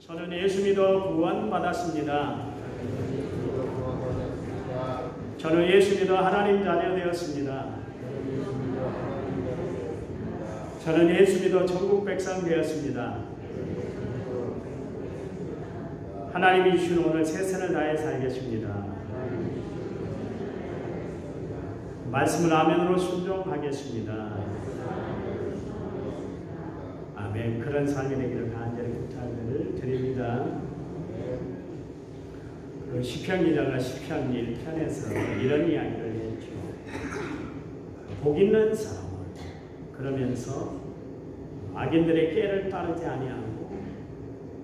저는 예수 믿어 구원받았습니다. 저는 예수 믿어 하나님 자녀 되었습니다. 저는 예수 믿어 천국 백성 되었습니다. 하나님이 주신 오늘 최선을 다해 살겠습니다. 말씀을 아멘으로 순종하겠습니다. 아멘. 그런 삶이 되기를 간절히 부탁을 드립니다. 그 시편 기자가 시편 1편에서 이런 이야기를 했죠. 복 있는 사람은 그러면서 악인들의 꾀를 따르지 아니하고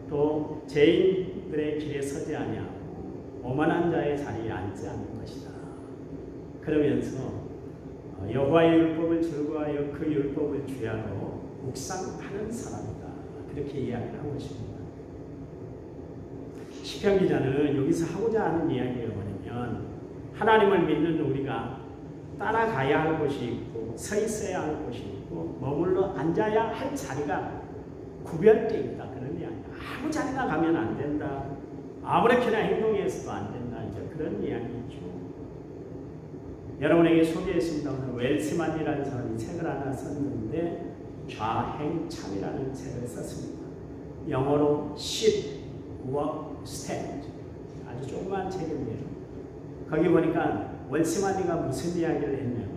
또 죄인들의 길에 서지 아니하고 오만한 자의 자리에 앉지 않는 것이다. 그러면서 여호와의 율법을 즐거워하여 그 율법을 주야로 묵상하는 사람이다. 그렇게 이야기를 하고 있습니다. 시편 기자는 여기서 하고자 하는 이야기가 뭐냐면 하나님을 믿는 우리가 따라가야 할 곳이 있고 서 있어야 할 곳이 있고 머물러 앉아야 할 자리가 구별되어 있다. 그런 이야기다. 아무 자리나 가면 안 된다. 아무렇게나 행동해서도 안 된다. 이제 그런 이야기죠. 여러분에게 소개했습니다. 오늘 웰스만이라는 사람이 책을 하나 썼는데 좌행참이라는 책을 썼습니다. 영어로 sit, walk, stand. 아주 조그만 책인데요. 거기 보니까 웰스만이가 무슨 이야기를 했냐면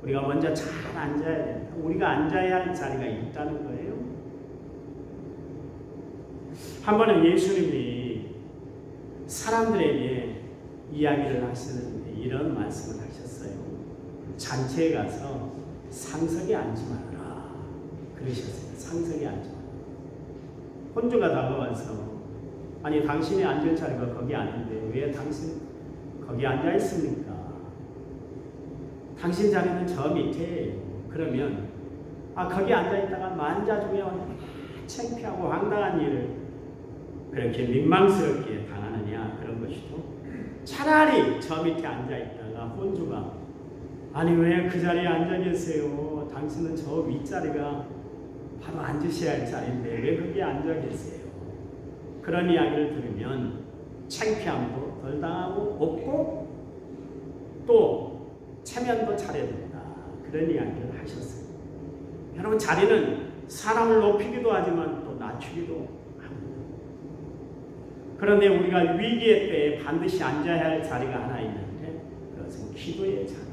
우리가 먼저 잘 앉아야 된다. 우리가 앉아야 할 자리가 있다는 거예요. 한 번은 예수님이 사람들에게 이야기를 하시는데 이런 말씀을 하셨어요. 잔치에 가서 상석에 앉지 말아라. 그러셨어요. 상석에 앉지 말아라. 혼주가 다가와서 아니 당신이 앉을 자리가 거기 아닌데 왜 당신 거기 앉아 있습니까? 당신 자리는 저 밑에. 그러면 거기 앉아 있다가 만자주면 창피하고 황당한 일을 그렇게 민망스럽게 당하느냐 그런 것이죠. 차라리 저 밑에 앉아 있다가 혼주가 아니 왜 그 자리에 앉아 계세요? 당신은 저 윗자리가 바로 앉으셔야 할 자리인데 왜 거기에 앉아 계세요? 그런 이야기를 들으면 창피함도 덜 당하고 없고 또 체면도 차려야 된다. 그런 이야기를 하셨어요. 여러분 자리는 사람을 높이기도 하지만 또 낮추기도 합니다. 그런데 우리가 위기의 때에 반드시 앉아야 할 자리가 하나 있는데 그것은 기도의 자리.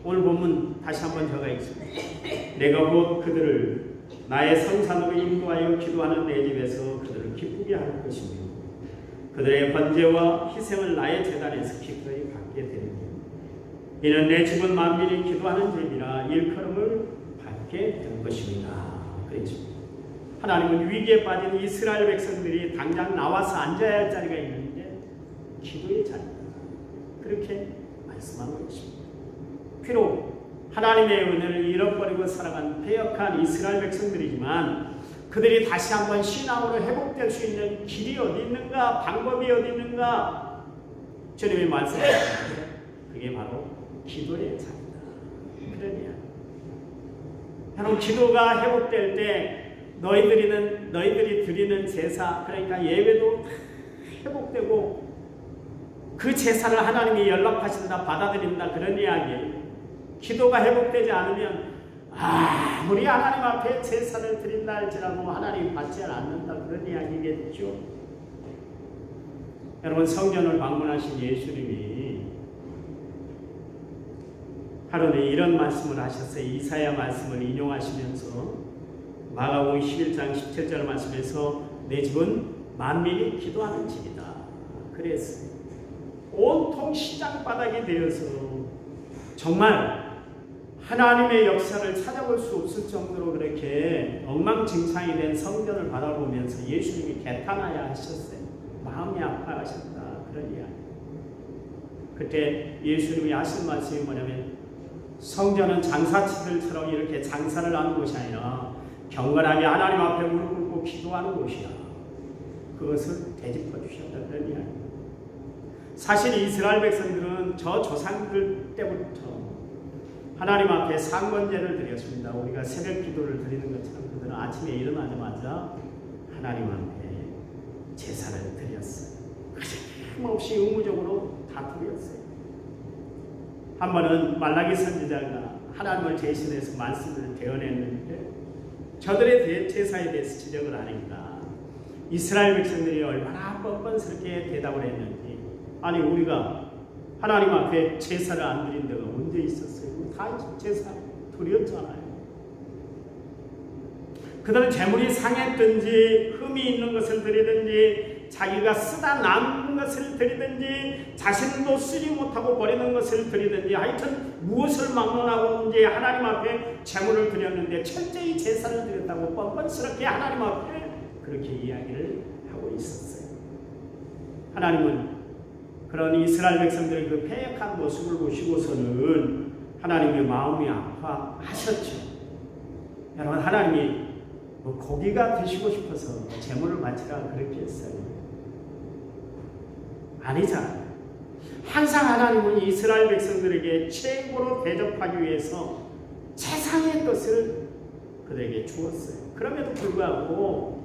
오늘 본문 다시 한번 적어 있습니다. 내가 곧 그들을 나의 성산으로 인도하여 기도하는 내 집에서 그들을 기쁘게 할 것이며 그들의 번제와 희생을 나의 제단에서 기꺼이 받게 되리니 이는 내 집은 만민이 기도하는 집이라 일컬음을 받게 될 것입니다. 그랬습니다. 하나님은 위기에 빠진 이스라엘 백성들이 당장 나와서 앉아야 할 자리가 있는데 기도의 자리다. 그렇게 말씀하고 있습니다. 비록 하나님의 은혜를 잃어버리고 살아간 패역한 이스라엘 백성들이지만 그들이 다시 한번 신앙으로 회복될 수 있는 길이 어디 있는가, 방법이 어디 있는가 주님이 말씀하셨는데 그게 바로 기도의 자리다. 그러냐. 여러분 기도가 회복될 때 너희들이 드리는 제사 그러니까 예배도 회복되고 그 제사를 하나님이 연락하신다 받아들인다 그런 이야기예요. 기도가 회복되지 않으면 아무리 하나님 앞에 제사를 드린다 할지라도 하나님 받지 않는다 그런 이야기겠죠. 여러분 성전을 방문하신 예수님이 하루는 이런 말씀을 하셨어요. 이사야 말씀을 인용하시면서 마가복음 11장 17절 말씀에서 내 집은 만민이 기도하는 집이다. 그랬어요. 온통 시장바닥이 되어서 정말 하나님의 역사를 찾아볼 수 없을 정도로 그렇게 엉망진창이 된 성전을 바라보면서 예수님이 개탄하여 하셨어요. 마음이 아파하셨다. 그런 이야기. 그때 예수님이 하신 말씀이 뭐냐면 성전은 장사치들처럼 이렇게 장사를 하는 곳이 아니라 경건하게 하나님 앞에 무릎 꿇고 기도하는 곳이야. 그것을 되짚어 주셨다. 그런 이야기. 사실 이스라엘 백성들은 저 조상들 때부터 하나님 앞에 상번제를 드렸습니다. 우리가 새벽 기도를 드리는 것처럼 그들은 아침에 일어나자마자 하나님 앞에 제사를 드렸어요. 힘없이 의무적으로 다 드렸어요. 한 번은 말라기 선지자가 하나님을 대신해서 말씀을 대언했는데 저들의 제사에 대해서 지적을 하니까 이스라엘 백성들이 얼마나 뻔뻔스럽게 대답을 했는지, 아니 우리가 하나님 앞에 제사를 안 드린 데가 언제 있었어요? 다 제사 드렸잖아요. 그들은 재물이 상했든지 흠이 있는 것을 드리든지 자기가 쓰다 남은 것을 드리든지 자신도 쓰지 못하고 버리는 것을 드리든지 하여튼 무엇을 막론하고든지 하나님 앞에 재물을 드렸는데 철저히 제사를 드렸다고 뻔뻔스럽게 하나님 앞에 그렇게 이야기를 하고 있었어요. 하나님은 그런 이스라엘 백성들의 그 패역한 모습을 보시고서는 하나님의 마음이 아파하셨죠. 여러분, 하나님이 고기가 드시고 싶어서 제물을 바치라 그렇게 했어요? 아니잖아요. 항상 하나님은 이스라엘 백성들에게 최고로 대접하기 위해서 최상의 것을 그들에게 주었어요. 그럼에도 불구하고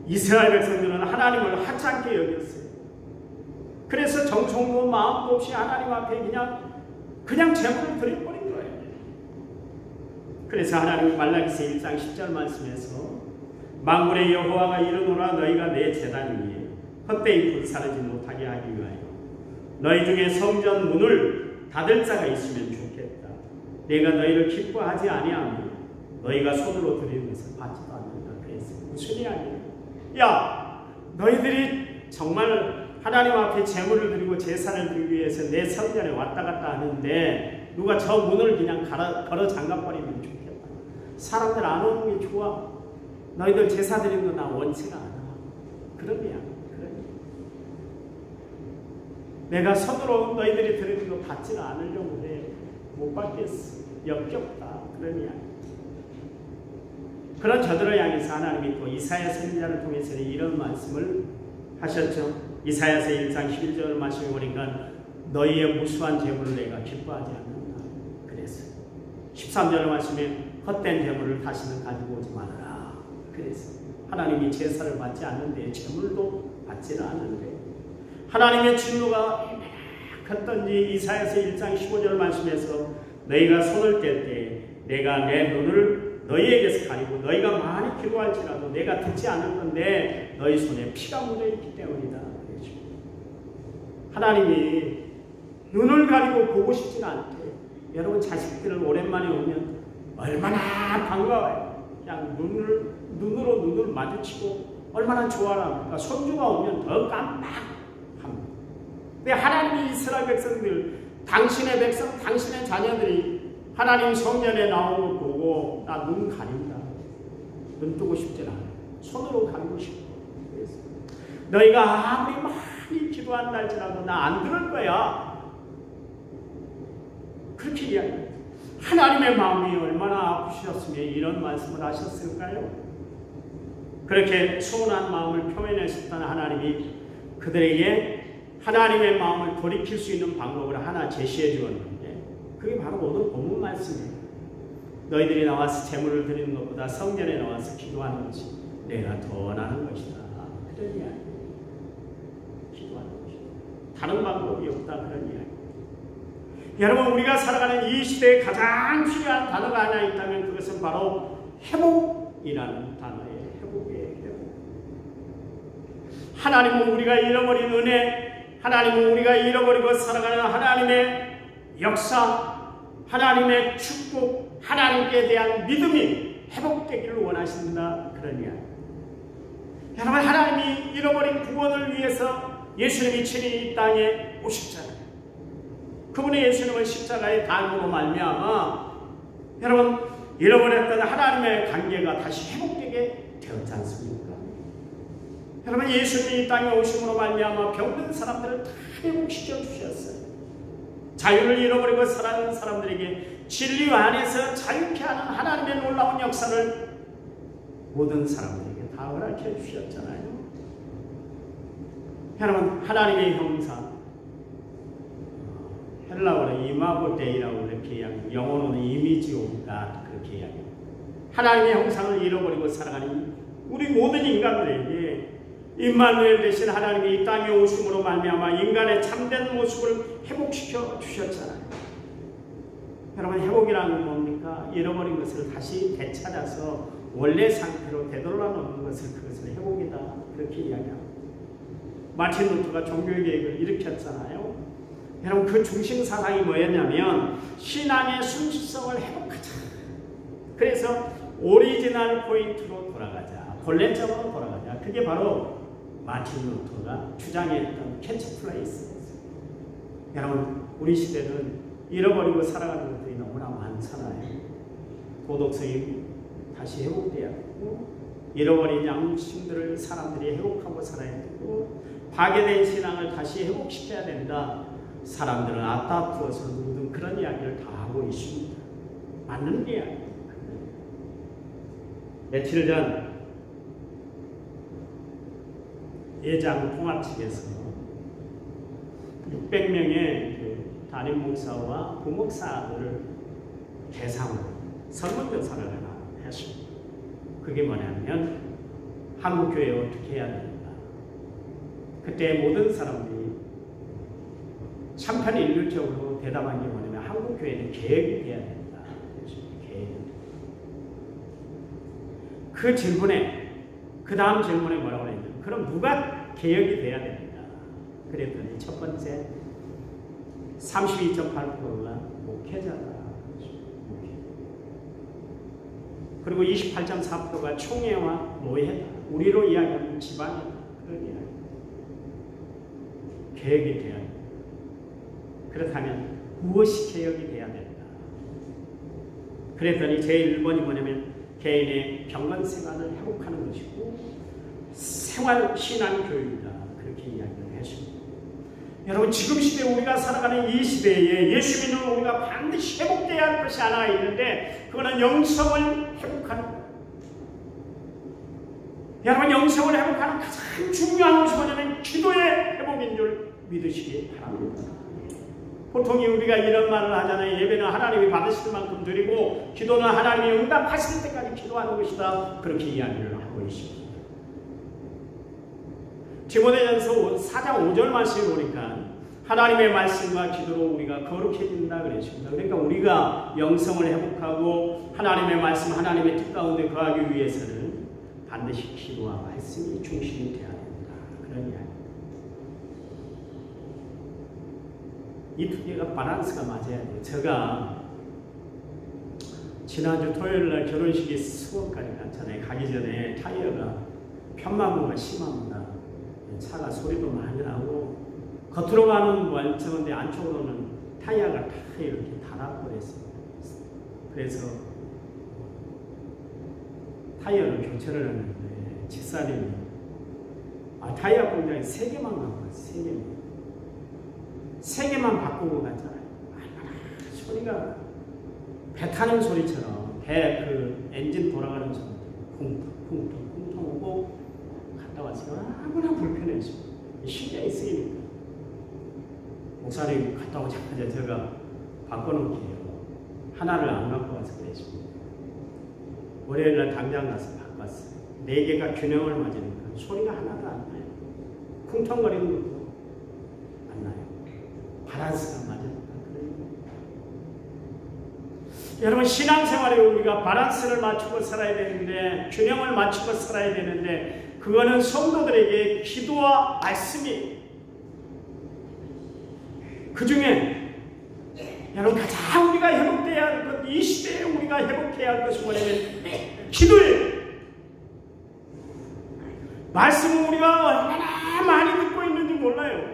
이스라엘 백성들은 하나님을 하찮게 여겼어요. 그래서 정성도 마음도 없이 하나님 앞에 그냥 제물을 드려버린 거예요. 그래서 하나님이 말라기서 1장 10절 말씀에서 만군의 여호와가 이르노라 너희가 내 제단 위에 헛되이 불사르지 못하게 하기 위하여 너희 중에 성전 문을 닫을 자가 있으면 좋겠다. 내가 너희를 기뻐하지 아니하며 너희가 손으로 드리는 것을 받지도 않는다. 그랬어요. 무슨 이야기예요? 야, 너희들이 정말 하나님 앞에 제물을 드리고 제사를 드리기 위해서 내 성전에 왔다 갔다 하는데 누가 저 문을 그냥 걸어 잠가버리면 좋겠다. 사람들 안 오는 게 좋아. 너희들 제사 드리는 거 나 원치가 않아. 그러면 내가 손으로 너희들이 드리는 거 받지는 않으려고 해. 못 받겠어. 역겹다. 그러면 그런 저들을 향해서 하나님이 또 이사야 선지자를 통해서 이런 말씀을 하셨죠. 이사야서 1장 11절 말씀에 보니까 너희의 무수한 재물을 내가 기뻐하지 않는다. 그래서 13절 말씀에 헛된 재물을 다시는 가지고 오지 말아라. 그래서 하나님이 제사를 받지 않는데 재물도 받지는 않는데 하나님의 진노가 컸던지 이사야서 1장 15절 말씀에서 너희가 손을 뗄 때 내가 내 눈을 너희에게서 가리고 너희가 많이 기도할지라도 내가 듣지 않을 건데 너희 손에 피가 묻어있기 때문이다. 하나님이 눈을 가리고 보고 싶지는 않대. 여러분 자식들을 오랜만에 오면 얼마나 반가워요. 그냥 눈으로 눈을 마주치고 얼마나 좋아합니까? 손주가 오면 더 깜빡합니다. 근데 하나님이 이스라엘 백성들, 당신의 백성, 당신의 자녀들이 하나님 성전에 나오는 거 보고 나 눈 가린다. 눈 뜨고 싶지 않아. 손으로 가리고 싶어. 그래서 너희가 아무리 많이 기도한다 할지라도 나 안 들을 거야. 그렇게 이야기해요. 하나님의 마음이 얼마나 아프셨으면 이런 말씀을 하셨을까요? 그렇게 서운한 마음을 표현하셨던 하나님이 그들에게 하나님의 마음을 돌이킬 수 있는 방법을 하나 제시해 주었는데 그게 바로 오늘 본문 말씀이에요. 너희들이 나와서 제물을 드리는 것보다 성전에 나와서 기도하는 것이 내가 더 나은 것이다. 그런 이야기. 기도하는 것이다. 다른 방법이 없다. 그런 이야기. 여러분, 우리가 살아가는 이 시대에 가장 중요한 단어가 하나 있다면 그것은 바로 회복이라는 단어예요. 회복이에요. 회복. 하나님은 우리가 잃어버린 은혜, 하나님은 우리가 잃어버리고 살아가는 하나님의 역사, 하나님의 축복, 하나님께 대한 믿음이 회복되기를 원하신다. 그런 이야기. 여러분, 하나님이 잃어버린 구원을 위해서 예수님이 친히 이 땅에 오셨잖아요. 그분의 예수님은 십자가의 달므로 말미암아 여러분 잃어버렸던 하나님의 관계가 다시 회복되게 되었지 않습니까? 여러분, 예수님이 이 땅에 오심으로 말미암아 병든 사람들을 다 회복시켜 주셨어요. 자유를 잃어버리고 살아가는 사람들에게 진리 안에서 자유케 하는 하나님의 놀라운 역사를 모든 사람들에게 다 허락해 주셨잖아요. 여러분, 하나님의 형상, 헬라어로 이마고데이라고 이렇게 이야기합니다. 영어로는 이미지 오브 갓 그렇게 이야기합니다. 하나님의 형상을 잃어버리고 살아가는 우리 모든 인간들에게 임마누엘 되신 하나님이 이 땅에 오심으로 말미암아 인간의 참된 모습을 회복시켜 주셨잖아요. 여러분, 회복이라는 뭡니까? 잃어버린 것을 다시 되찾아서 원래 상태로 되돌아놓는 것을, 그것을 회복이다, 그렇게 이야기합니다. 마틴 루터가 종교개혁을 일으켰잖아요. 여러분, 그 중심 사상이 뭐였냐면 신앙의 순수성을 회복하자. 그래서 오리지널 포인트로 돌아가자, 본래적으로 돌아가자. 그게 바로 마틴 루터가 주장했던 캐치플레이스였어요. 여러분, 우리 시대는 잃어버리고 살아가는 것들이 너무나 많잖아요. 도덕성이 다시 회복돼야 되고, 잃어버린 양심들을 사람들이 회복하고 살아야 되고, 파괴된 신앙을 다시 회복시켜야 된다. 사람들은 아따투어서 누구든 그런 이야기를 다 하고 있습니다. 맞는 이야기입니다. 며칠 전 예장 통합 측에서 600명의 담임 목사와 부목사들을 대상으로 설문조사를 하나 했습니다. 그게 뭐냐면 한국교회 어떻게 해야 됩니까? 그때 모든 사람들이 참편일률적으로 대답한 게 뭐냐면 한국교회는 개혁이 돼야 된다. 개혁. 그 질문에, 그 다음 질문에 뭐라고 했냐면 그럼 누가 개혁이 돼야 됩니까? 그랬더니 첫 번째 32.8%가 목회자다. 그리고 28.4%가 총회와 노예다. 우리로 이야기하면 지방이다. 그런 이야기. 개혁이 돼야 된다. 그렇다면 무엇이 개혁이 돼야 된다. 그랬더니 제1번이 뭐냐면 개인의 경건 생활을 회복하는 것이고 생활 신앙 교육이다. 그렇게 이야기를 했습니다. 여러분, 지금 시대 우리가 살아가는 이 시대에 예수 믿는 우리가 반드시 회복돼야 할 것이 하나 있는데 그거는 영성을 회복하는 거예요. 여러분, 영성을 회복하는 가장 중요한 것이 뭐냐면 기도의 회복인 줄 믿으시기 바랍니다. 보통 우리가 이런 말을 하잖아요. 예배는 하나님이 받으실 만큼 드리고 기도는 하나님이 응답하실 때까지 기도하는 것이다. 그렇게 이야기를 하고 있습니다. 디모데전서 4장 5절 말씀에 보니까 하나님의 말씀과 기도로 우리가 거룩해진다 그랬습니다. 그러니까 우리가 영성을 회복하고 하나님의 말씀, 하나님의 뜻 가운데 거하기 위해서는 반드시 기도와 말씀이 중심이 되어야 된다. 그런 이야기. 이 두 개가 밸런스가 맞아야 돼요. 제가 지난주 토요일날 결혼식에 수원까지 갔잖아요. 가기 전에 타이어가 편마모가 심합니다. 차가 소리도 많이 나고 겉으로 가는 멀쩡한데 안쪽으로는 타이어가 다 이렇게 달아버렸어요. 그래서 타이어를 교체를 했는데 집사님이 타이어 공장에 3개만 갖고 왔어요. 3개만 바꾸고 갔잖아요. 소리가 배 타는 소리처럼 배 그 엔진 돌아가는 소리 쿵퉁 오고 갔다 왔어요. 아무나 불편했어요. 신경이 쓰이니까. 목사님 갔다 오자마자 제가 바꿔놓을게요. 하나를 안 갖고 와서 그랬습니다. 월요일날 당장 가서 바꿨어요. 4개가 균형을 맞으니까 소리가 하나도 안 나요. 쿵텅거리는 것도 안 나요. 밸런스가 맞으니까. 여러분, 신앙생활에 우리가 밸런스를 맞추고 살아야 되는데, 균형을 맞추고 살아야 되는데, 그거는 성도들에게 기도와 말씀이, 그 중에 여러분 가장 우리가 회복돼야 할 것, 이 시대에 우리가 회복해야 할 것이 뭐냐면 기도예요. 말씀은 우리가 얼마나 많이 듣고 있는지 몰라요.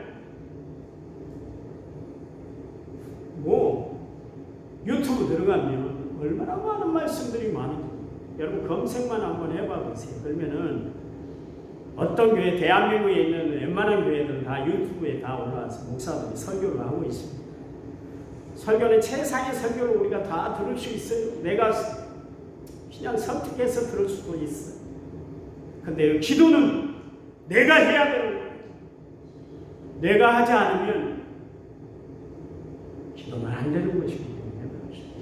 유튜브 들어가면 얼마나 많은 말씀들이 많은지 여러분 검색만 한번 해봐 보세요. 그러면은 어떤 교회, 대한민국에 있는 웬만한 교회들은 다 유튜브에 다 올라와서 목사들이 설교를 하고 있습니다. 설교는 최상의 설교를 우리가 다 들을 수 있어요. 내가 그냥 선택해서 들을 수도 있어요. 근데 기도는 내가 해야 되는 거예요. 내가 하지 않으면 기도는 안 되는 것이기 때문에 그렇습니다.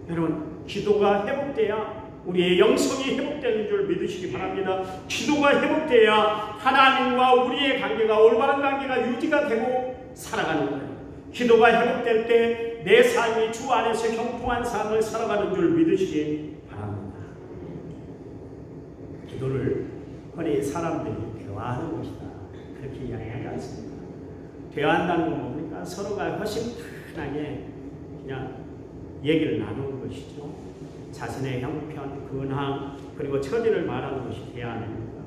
여러분, 기도가 회복돼야 우리의 영성이 회복되는 줄 믿으시기 바랍니다. 기도가 회복돼야 하나님과 우리의 관계가 올바른 관계가 유지가 되고 살아가는 거예요. 기도가 회복될 때 내 삶이 주 안에서 형통한 삶을 살아가는 줄 믿으시기 바랍니다. 기도를 흔히 사람들이 대화하는 것이다, 그렇게 이야기하지 않습니다. 대화한다는 건 뭡니까? 서로가 훨씬 편하게 그냥 얘기를 나누는 것이죠. 자신의 형편, 근황, 그리고 처지를 말하는 것이 대화 아닙니까?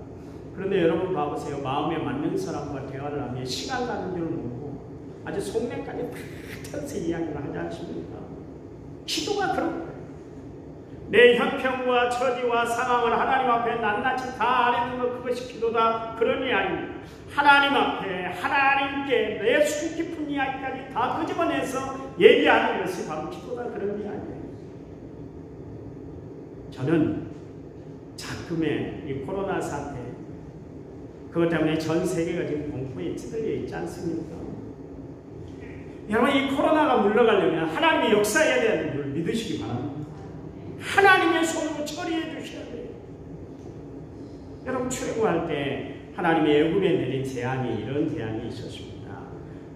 그런데 여러분 봐보세요. 마음에 맞는 사람과 대화를 하면 시간 가는 줄 모르고 아주 속내까지 다 펴서 이야기를 하지 않습니까? 기도가 그런 거예요. 내 형편과 처지와 상황을 하나님 앞에 낱낱이 다 아뢰는 것, 그것이 기도다, 그런 이야기입니다. 하나님 앞에 하나님께 내 속 깊은 이야기까지 다 끄집어내서 얘기하는 것이 바로 기도다, 그런 이야기예요. 저는 작금의 이 코로나 사태, 그것 때문에 전 세계가 지금 공포에 찌들려 있지 않습니까? 여러분, 이 코로나가 물러가려면 하나님의 역사해야 되는 걸 믿으시기 바랍니다. 하나님의 손으로 처리해 주셔야 돼요. 여러분, 출애굽할 때 하나님의 애굽에 내린 재앙이 이런 재앙이 있었습니다.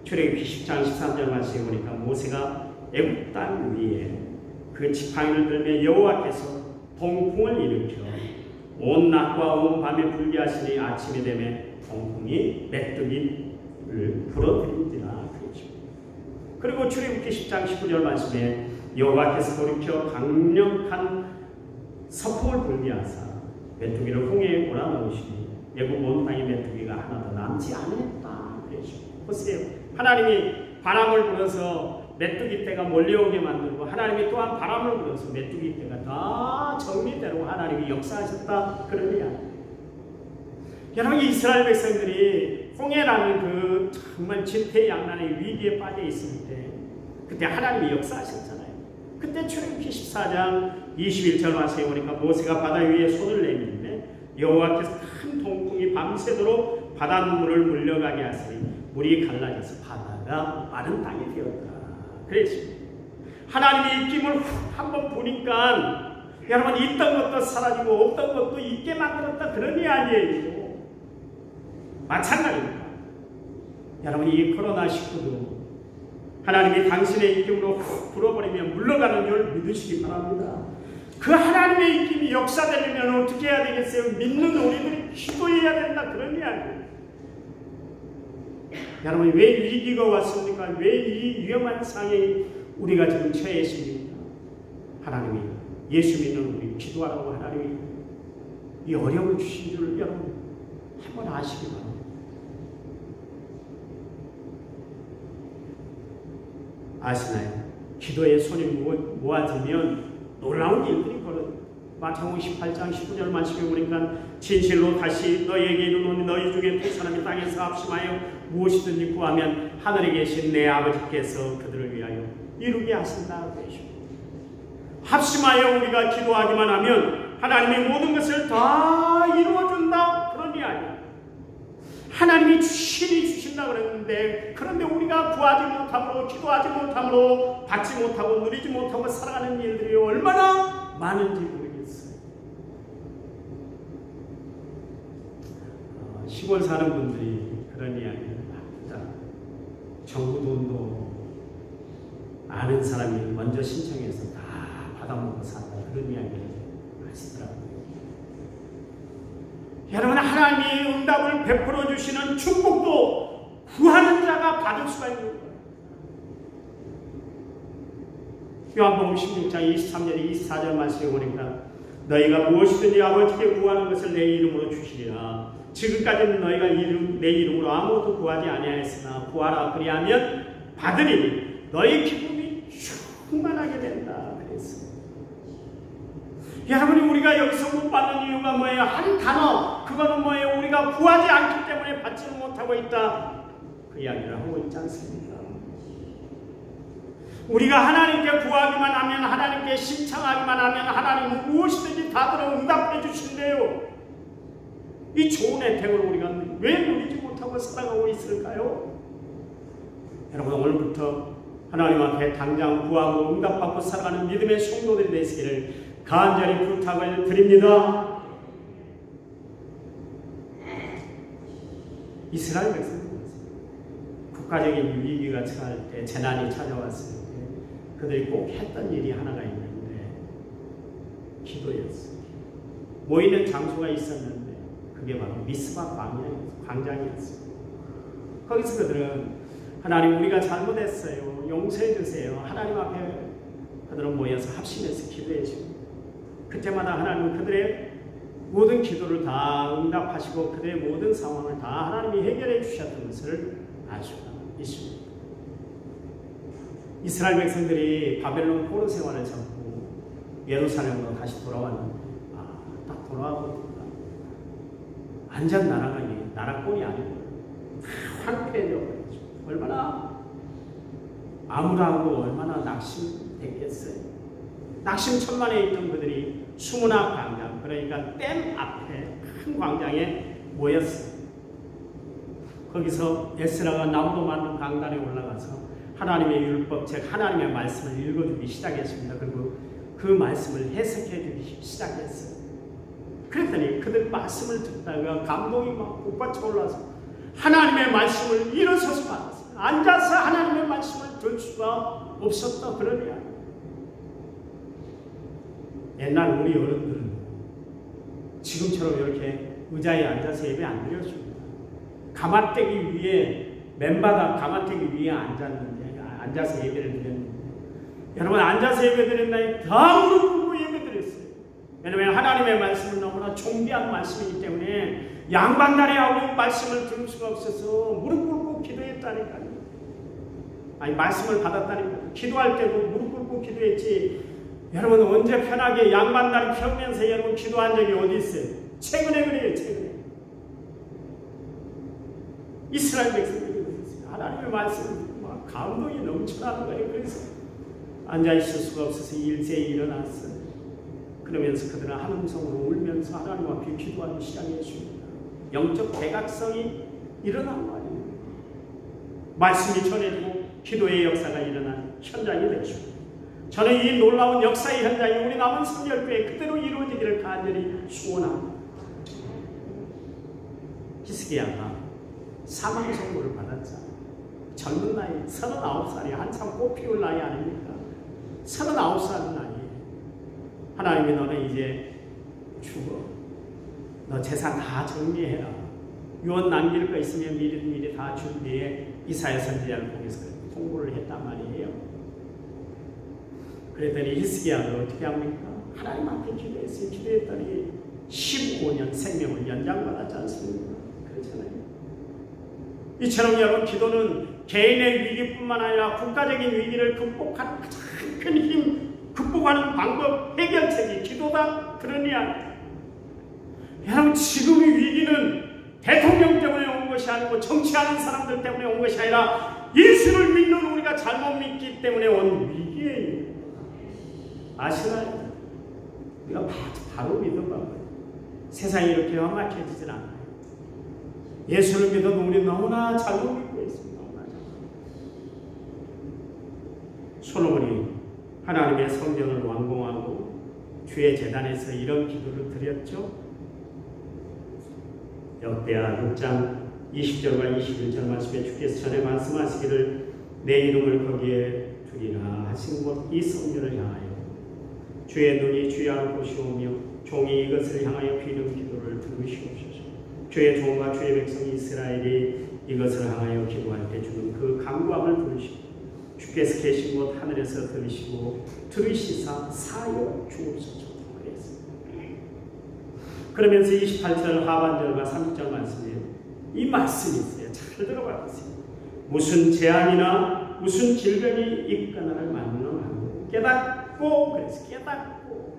출애굽기 10장 13절 말씀에 보니까 모세가 애굽 땅 위에 그 지팡이를 들며 여호와께서 동풍을 일으켜 온 낮과 온 밤에 불게 하시니 아침이 되매 동풍이 메뚜기를 불어들인지라. 그리고 출애굽기 10장 19절 말씀에 여호와께서 돌이켜 강력한 서풍을 불게 하사 메뚜기를 홍해에 몰아넣으시니 애굽 온 땅의 메뚜기가 하나도 남지 않았다. 보세요. 하나님이 바람을 불어서 메뚜기 떼가 몰려오게 만들고 하나님이 또한 바람을 불어서 메뚜기 떼가 다 정리되고 하나님이 역사하셨다, 그런 이야기. 여러분, 이스라엘 백성들이 홍해라는 그 정말 진퇴양난의 위기에 빠져 있을 때 그때 하나님이 역사하셨잖아요. 그때 출애굽기 14장 21절 말씀에 보니까 모세가 바다 위에 손을 내밀매 여호와께서 큰 동풍이 밤새도록 바닷물을 물려가게 하시니 물이 갈라져서 바다가 마른 땅이 되었다. 그랬습니다. 하나님의 입김을 한번 부니까 여러분, 있던 것도 사라지고 없던 것도 있게 만들었다, 그런 이야기예요. 마찬가지입니다. 여러분, 이 코로나19도 하나님이 당신의 입김으로 훅 불어버리면 물러가는 줄 믿으시기 바랍니다. 그 하나님의 입김이 역사되려면 어떻게 해야 되겠어요? 믿는 우리들이 기도해야 된다, 그런 이야기예요. 여러분, 왜 위기가 왔습니까? 왜 이 위험한 상황에 우리가 지금 처해 있습니까? 하나님이 예수 믿는 우리 기도하라고 하나님이 이 어려움을 주신 줄 여러분 한번 아시기 바랍니다. 아시나요? 기도의 손이 모아지면 놀라운 일들이 벌어져요. 마태복음 18장 19절 말씀에 보니까 진실로 다시 너희에게 이르노니 너희 중에 두 사람이 땅에서 합심하여 무엇이든지 구하면 하늘에 계신 내 아버지께서 그들을 위하여 이루게 하신다. 합심하여 우리가 기도하기만 하면 하나님의 모든 것을 다 이루어준다, 그런 이야기. 하나님이 신이 주신다 그랬는데, 그런데 우리가 구하지 못함으로, 기도하지 못함으로, 받지 못하고 누리지 못하고 살아가는 일들이 얼마나 많은지 모르겠어요. 시골 사는 분들이 그런 이야기를 합니다. 정부 돈도 아는 사람이 먼저 신청해서 다 받아먹고 산다, 그런 이야기를 하시더라고요. 여러분, 하나님이 응답을 베풀어 주시는 축복도 구하는 자가 받을 수가 있는 거예요. 요한복음 16장 23절 24절 말씀에 보니까 너희가 무엇이든지 아버지께 구하는 것을 내 이름으로 주시리라. 지금까지는 너희가 내 이름으로 아무것도 구하지 아니하였으나 구하라 그리하면 받으리니 너희 기쁨이 충만하게 된다. 그랬어요. 여러분이 우리가 여기서 못 받는 이유가 뭐예요? 한 단어, 그거는 뭐예요? 우리가 구하지 않기 때문에 받지는 못하고 있다, 그 이야기를 하고 있지 않습니까? 우리가 하나님께 구하기만 하면, 하나님께 신청하기만 하면 하나님은 무엇이든지 다 들어 응답해 주신대요. 이 좋은 혜택을 우리가 왜 누리지 못하고 살아가고 있을까요? 여러분, 오늘부터 하나님 앞에 당장 구하고 응답받고 살아가는 믿음의 성도들이 되시기를 간절히 부탁을 드립니다. 이스라엘 백성들 국가적인 위기가 처할 때, 재난이 찾아왔을 때 그들이 꼭 했던 일이 하나가 있는데 기도였어요. 모이는 장소가 있었는데 그게 바로 미스바 광장이었어요. 거기서 그들은 하나님, 우리가 잘못했어요, 용서해 주세요. 하나님 앞에 그들은 모여서 합심해서 기도해 줍니다. 그때마다 하나님은 그들의 모든 기도를 다 응답하시고 그들의 모든 상황을 다 하나님이 해결해 주셨던 것을 알 수가 있습니다. 이스라엘 백성들이 바벨론 포로 생활을 접고 예루살렘으로 다시 돌아왔는데, 딱 돌아와보니까 완전 나라권이 아니고 황폐해져버렸죠. 얼마나 암울하고 얼마나 낙심됐겠어요. 낙심천만에 있던 그들이 수문학 광장, 그러니까 댐 앞에 큰 광장에 모였어요. 거기서 에스라가 나무로 만든 강단에 올라가서 하나님의 율법, 즉 하나님의 말씀을 읽어주기 시작했습니다. 그리고 그 말씀을 해석해주기 시작했어요. 그랬더니 그들 말씀을 듣다가 감동이 막 북받쳐 올라서 하나님의 말씀을 일어서서 받았어요. 앉아서 하나님의 말씀을 들 수가 없었다 그러냐. 옛날 우리 어른들은 지금처럼 이렇게 의자에 앉아서 예배 안 드렸습니다. 가마떼기 위에, 맨바닥 가마떼기 위에 앉아서 예배를 드렸는데, 여러분 앉아서 예배 드렸나요? 다 무릎 꿇고 예배 드렸어요. 왜냐하면 하나님의 말씀은 너무나 존귀한 말씀이기 때문에 양반다리 하고 말씀을 들을 수가 없어서 무릎 꿇고 기도했다니까요. 아니, 말씀을 받았다니까요. 기도할 때도 무릎 꿇고 기도했지. 여러분 언제 편하게 양반다리 펴면서 여러분 기도한 적이 어디 있어요? 최근에 그래요, 최근에. 이스라엘 백성들이 그랬어요. 하나님의 말씀을 막 감동이 넘쳐나는 거예요. 그래서 앉아있을 수가 없어서 일제히 일어났어요. 그러면서 그들은 한 음성으로 울면서 하나님 앞에 기도하기 시작했습니다. 영적 대각성이 일어난 거예요. 말씀이 전해지고 기도의 역사가 일어난 현장이 되었습니다. 저는 이 놀라운 역사의 현장이 우리 남은 성결교회에 그대로 이루어지기를 간절히 소원합니다. 히스기야가 사망 선고를 받았잖아요. 젊은 나이 39살이 한참 꽃피울 나이 아닙니까? 39살 나이에 하나님이 너는 이제 죽어. 너 재산 다 정리해라. 유언 남길 거 있으면 미리 다 준비해. 이사야 선지자를 통해서 통보를 했단 말이에요. 그랬더니 히스기야가 어떻게 합니까? 하나님 앞에 기도했어요. 기도했더니 15년 생명을 연장받았지 않습니까? 그렇잖아요. 이처럼 여러분 기도는 개인의 위기뿐만 아니라 국가적인 위기를 극복하는 가장 큰 힘, 극복하는 방법, 해결책이 기도다. 그러냐? 여러분 지금의 위기는 대통령 때문에 온 것이 아니고 정치하는 사람들 때문에 온 것이 아니라 예수를 믿는 우리가 잘못 믿기 때문에 온 위기예요. 아시나요? 우리가 바로 믿어봐요. 세상이 이렇게 험악해지진 않아요. 예수를 믿어도 우리 너무나 잘못 믿고 있습니다. 너무나 잘못. 솔로몬이 하나님의 성전을 완공하고 주의 제단에서 이런 기도를 드렸죠. 역대하 6장 20절과 21절 말씀에 주께서 전에 말씀하시기를 내 이름을 거기에 두리라 하신 곳 이 성전을 향하여 주의 눈이 주야를 보시오며 종이 이것을 향하여 비는 기도를 들으시옵소서. 주의 종과 주의 백성 이스라엘이 이것을 향하여 기도할 때 주는 그 간구함을 들으시고 주께서 계신 곳 하늘에서 들으시고 들으시사 사여 주옵소서. 그러면서 28절 하반절과 30절 말씀에 이 말씀이 있어요. 잘 들어봐 보세요. 무슨 재앙이나 무슨 질병이 있거나를 만능하고 깨닫고, 그래서 깨닫고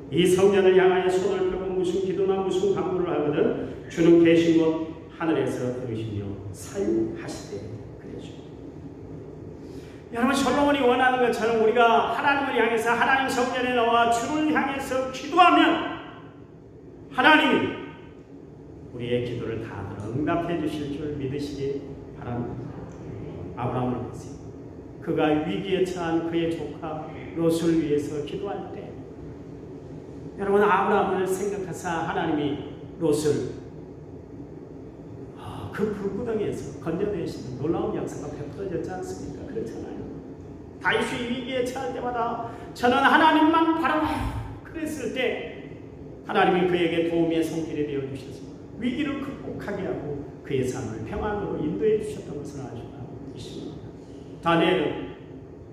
이 성전을 향하여 손을 펴고 무슨 기도나 무슨 간구를 하거든 주는 계신 곳 하늘에서 들으시며 사유하시되 그러죠. 여러분 솔로몬이 원하는 것처럼 우리가 하나님을 향해서 하나님 성전에 나와 주를 향해서 기도하면 하나님이 우리의 기도를 다 응답해 주실 줄 믿으시기 바랍니다. 아브라함을 보세요. 그가 위기에 처한 그의 조카 롯을 위해서 기도할 때 여러분, 아브라함을 생각하사 하나님이 롯을 그 불구덩이에서 건져내시는 놀라운 역사가 베풀어졌지 않습니까? 그렇잖아요. 다윗이 위기에 처할 때마다 저는 하나님만 바라봐요. 그랬을 때 하나님이 그에게 도움의 손길이 되어주셔서 위기를 극복하게 하고 그의 삶을 평안으로 인도해 주셨던 것을 알고 있습니다. 다니엘은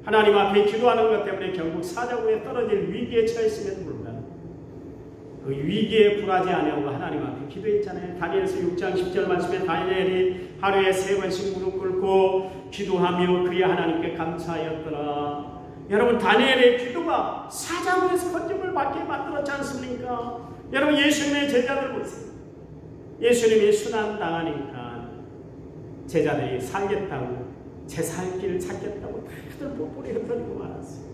하나님 앞에 기도하는 것 때문에 결국 사자굴에 떨어질 위기에 처했음에도 불구하고 그 위기에 굴하지 아니하고 하나님 앞에 기도했잖아요. 다니엘서 6장 10절 말씀에 다니엘이 하루에 3번씩 무릎 꿇고 기도하며 그의 하나님께 감사하였더라. 여러분, 다니엘의 기도가 사자굴에서 건짐을 받게 만들었지 않습니까? 여러분, 예수님의 제자들 보세요. 예수님이 순환당하니까 제자들이 살겠다고, 제 살 길을 찾겠다고 다들 뽀뽀리 흩어지고 말았어요.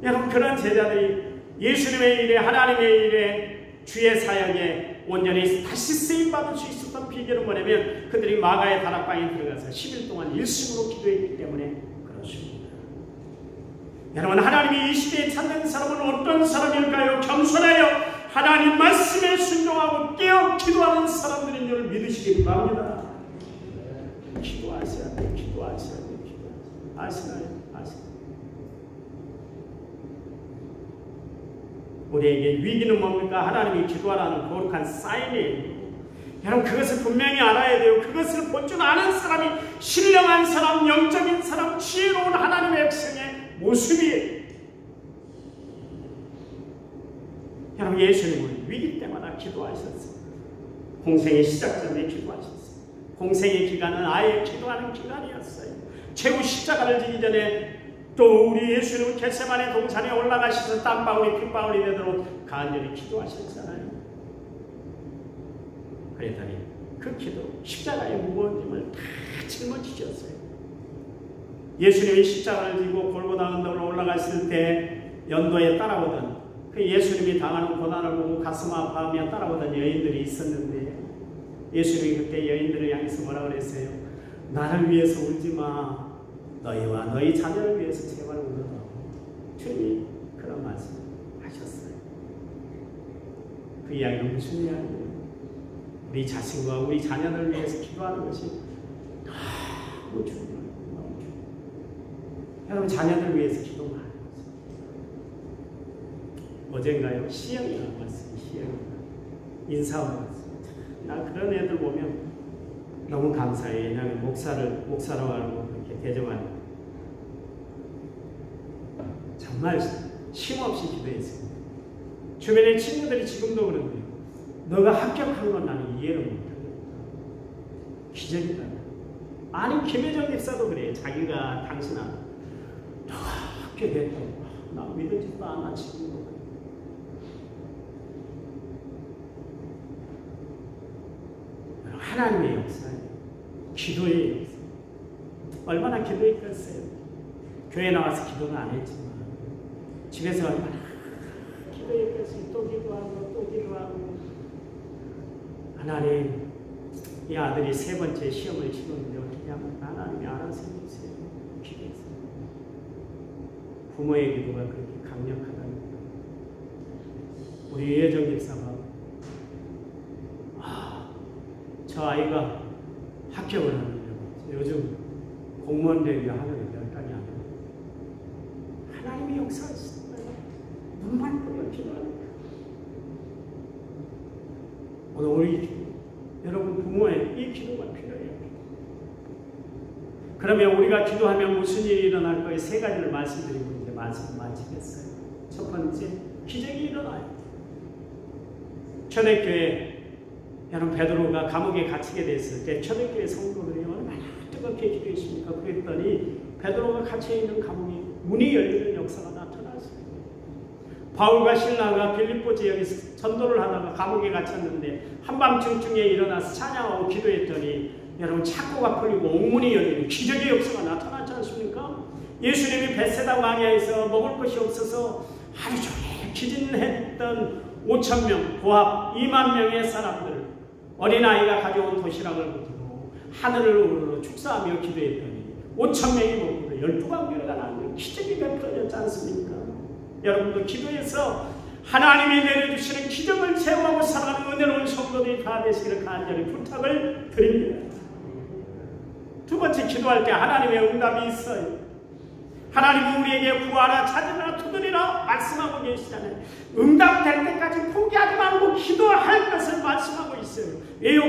여러분, 그런 제자들이 예수님의 일에, 하나님의 일에, 주의 사역에 온전히 다시 쓰임받을 수 있었던 비결은 뭐냐면 그들이 마가의 다락방에 들어가서 10일 동안 일심으로 기도했기 때문에 그렇습니다. 여러분, 하나님이 이 시대에 찾는 사람은 어떤 사람일까요? 겸손하여 하나님 말씀에 순종하고 깨어 기도하는 사람들인 줄 믿으시기 바랍니다. 기도하셔야 돼요. 기도하셔야 돼요. 아시나요? 우리에게 위기는 뭡니까? 하나님이 기도하라는 거룩한 사인이에요. 여러분, 그것을 분명히 알아야 돼요. 그것을 볼 줄 아는 사람이 신령한 사람, 영적인 사람, 지혜로운 하나님의 백성의 모습이에요. 여러분, 예수님은 위기 때마다 기도하셨어요. 공생의 시작 전에 기도하셨어요. 공생의 기간은 아예 기도하는 기간이었어요. 최후 십자가를 지기 전에 또 우리 예수님은 겟세마네 동산에 올라가셔서 땀방울이 핏방울이 되도록 간절히 기도하셨잖아요. 그랬더니 그 기도, 십자가의 무거운 짐을 다 짊어지셨어요. 예수님이 십자가를 지고 골고다 언덕으로 올라갔을 때 연도에 따라오던 그 예수님이 당하는 고난을 보고 가슴 아파하며 따라오던 여인들이 있었는데 예수님이 그때 여인들을 향해서 뭐라 그랬어요? 나를 위해서 울지 마. 너희와 너희 자녀를 위해서 제발 울어라. 주님이 그런 말씀을 하셨어요. 그 이야기는 무슨 이야기예요? 우리 자신과 우리 자녀를 위해서 기도하는 것이 너무 중요해요. 너무 중요해요. 여러분, 자녀들 위해서 기도 많이 하세요. 어젠가요? 시영이라고 왔어요. 시영이가 인사하고 왔어요. 나 그런 애들 보면 너무 감사해요. 왜냐하면 목사로 알고 대접하는 정말 쉼없이 기도했습니다. 주변의 친구들이 지금도 그런데요. 너가 합격한 건 나는 이해를 못하겠다. 기적이다. 아니, 김혜정 집사도 그래요. 자기가 당신아 너가 합격했다고. 나 믿어지도 않아 지금도. 하나님의 역사예요. 기도의 역사. 얼마나 기도했겠어요. 교회 나와서 기도는 안 했지만 집에서 얼마나 기도했겠어요. 또 기도하고 또 기도하고. 하나님, 이 아들이 3번째 시험을 치렀는데 어떻게 하면 하나님이 알아서 해주세요. 기도했어요. 부모의 기도가 그렇게 강력하다니까. 우리 예정 집사가 저 아이가 합격을 하는데 요즘 공무원 되기 하늘에 몇 달이 안 돼요. 하나님이 역사하시는 거예요. 눈만 보면 기도하는 거예요. 오늘 우리 여러분 부모의 이 기도가 필요해요. 그러면 우리가 기도하면 무슨 일이 일어날 거예요? 3가지를 말씀드리고 이제 말씀 마치겠어요. 첫 번째, 기적이 일어나요. 초대교회 여러분, 베드로가 감옥에 갇히게 됐을 때 초대교회 성도들이 얼마나 뜨겁게 기도했습니까? 그랬더니 베드로가 갇혀있는 감옥에 문이 열리는 역사가 나타났습니다. 바울과 실라가 빌립보 지역에서 전도를 하다가 감옥에 갇혔는데 한밤중쯤에 일어나서 찬양하고 기도했더니 여러분, 창고가 풀리고 옥문이 열리는 기적의 역사가 나타났지 않습니까? 예수님이 벳세다 광야에서 먹을 것이 없어서 하루 종일 기진했던 5,000명, 고합 2만 명의 사람들, 어린아이가 가져온 도시락을 가지고 하늘을 우러러 축사하며 기도했더니 5,000명이 먹고 12광교회가 나는 기적이 베풀어졌지 않습니까? 여러분도 기도해서 하나님이 내려주시는 기적을 체험하고 살아가는 은혜로운 성도들이 다 되시기를 간절히 부탁을 드립니다. 두 번째, 기도할 때 하나님의 응답이 있어요. 하나님은 우리에게 구하라, 찾으라, 두드리라 말씀하고 계시잖아요. 응답될 때까지 포기하지 말고 기도할 것을 말씀하고 있어요. 왜요?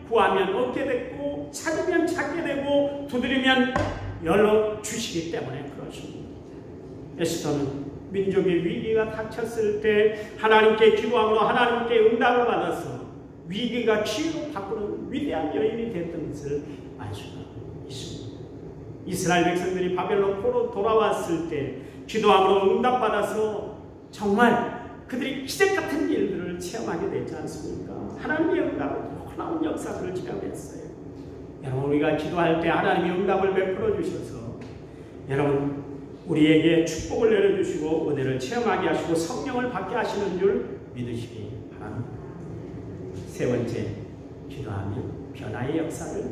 구하면 얻게 되고, 찾으면 찾게 되고, 두드리면 열어주시기 때문에 그렇습니다. 에스더는 민족의 위기가 닥쳤을 때 하나님께 기도함으로 하나님께 응답을 받아서 위기가 기회로 바꾸는 위대한 여인이 됐던 것을 알 수가 있습니다. 이스라엘 백성들이 바벨론 포로 돌아왔을 때 기도함으로 응답받아서 정말 그들이 기적 같은 일들을 체험하게 되지 않습니까? 하나님의 응답은 놀라운 역사들을 체험했어요. 여러분, 우리가 기도할 때 하나님이 응답을 베풀어 주셔서 여러분 우리에게 축복을 내려주시고 은혜를 체험하게 하시고 성령을 받게 하시는 줄 믿으시기 바랍니다. 세 번째, 기도하면 변화의 역사를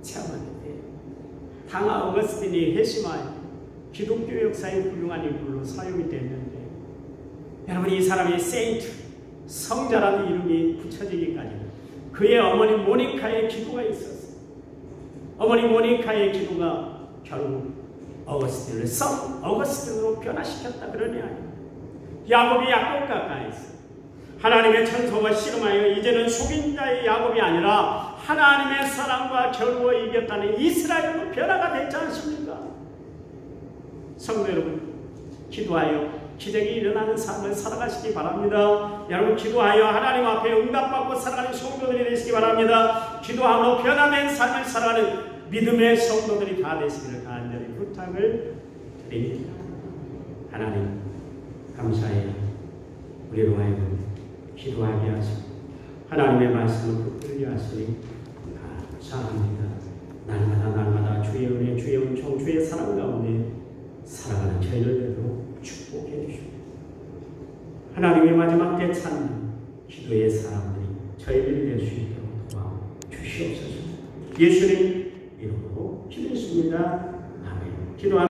체험하게 돼요. 당하 어거스틴이 회심하여 기독교 역사의 훌륭한 인물로 사용이 됐는데, 여러분 이 사람이 세인트, 성자라는 이름이 붙여지기까지 그의 어머니 모니카의 기도가 있었어요. 어머니 모니카의 기도가 결국 어거스틴을 성 어거스틴으로 변화시켰다 그러니 아니에요. 야곱이 야곱 가까이서 하나님의 천소가 씨름하여 이제는 속인 자의 야곱이 아니라 하나님의 사랑과 겨루어 이겼다는 이스라엘로 변화가 됐지 않습니까? 성도 여러분, 기도하여 기적이 일어나는 삶을 살아가시기 바랍니다. 여러분 기도하여 하나님 앞에 응답받고 살아가는 성도들이 되시기 바랍니다. 기도함으로 변화된 삶을 살아가는 믿음의 성도들이 다 되시기를 간절히 부탁을 드립니다. 하나님 감사해요. 우리로 하여금 기도하게 하시고 하나님의 말씀을 붙들게 하시니 감사합니다. 날마다 주의 은혜, 주의 은총, 주의 사랑 가운데 살아가는 저희를 축복해 주시고 하나님의 마지막 때 찾는 기도의 사람들이 저희들이 될 수 있도록 도와주시옵소서. 예수님 이름으로 기도했습니다. 아멘. 기도합니다.